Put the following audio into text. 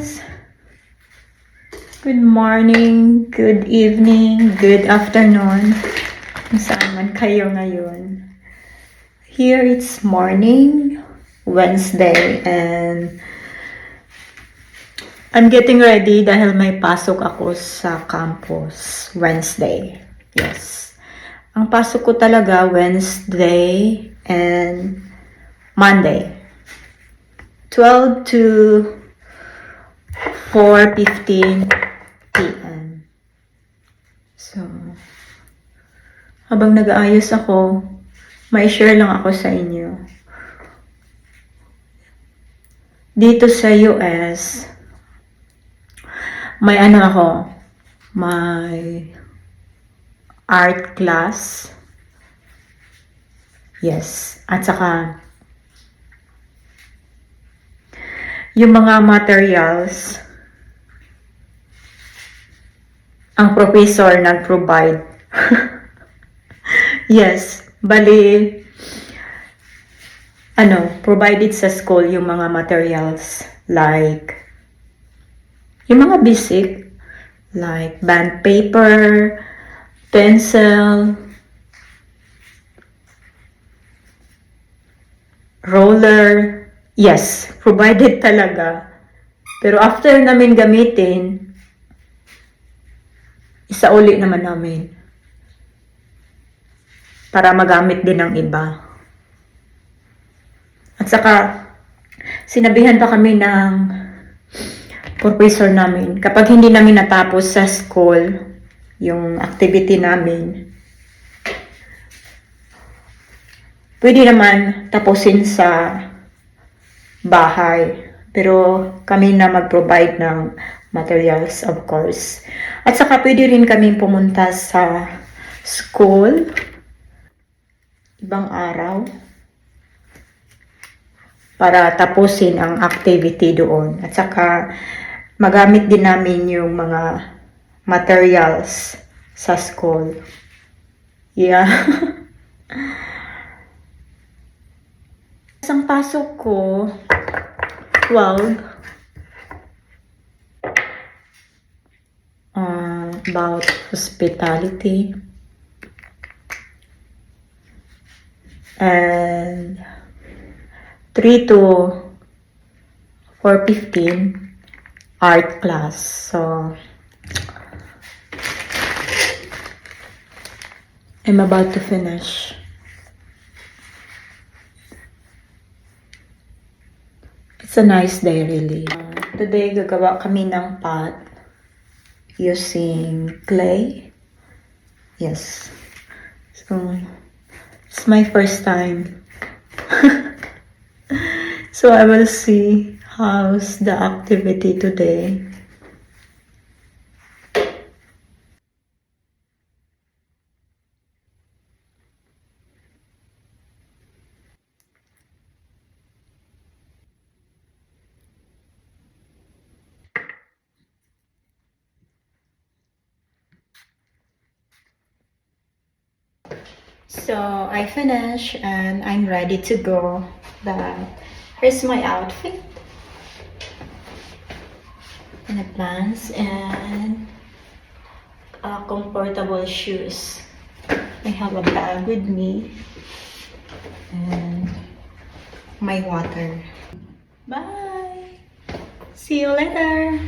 guys! Good morning, good evening, good afternoon. Kung saan man kayo ngayon. Here it's morning, Wednesday, and I'm getting ready dahil may pasok ako sa campus Wednesday. Yes. Ang pasok ko talaga Wednesday and Monday. 12 to 4:15 p.m. So, habang nag-aayos ako, may share lang ako sa inyo. Dito sa US, may art class. Yes. At saka, yung mga materials, ang professor nag-provide. Yes. Bali, provided sa school yung mga materials like, yung mga basic, like band paper, pencil, roller. Yes, provided talaga. Pero after namin gamitin, isauli naman namin. Para magamit din ng iba. At saka, sinabihan pa kami ng professor namin, kapag hindi namin natapos sa school, yung activity namin, pwede naman tapusin sa bahay. Pero kami na mag-provide ng materials, of course. At saka pwede rin kami pumunta sa school ibang araw para tapusin ang activity doon. At saka magamit din namin yung mga materials sa school. Yeah. Ang pasok ko, 12, about hospitality, and 3 to 4:15 art class. So I'm about to finish. It's a nice day, really. Today, gagawa kami ng pot using clay. Yes. So, it's my first time. So, I will see how's the activity today. So, I finished and I'm ready to go. Here's my outfit. And the pants and comfortable shoes. I have a bag with me. And my water. Bye! See you later!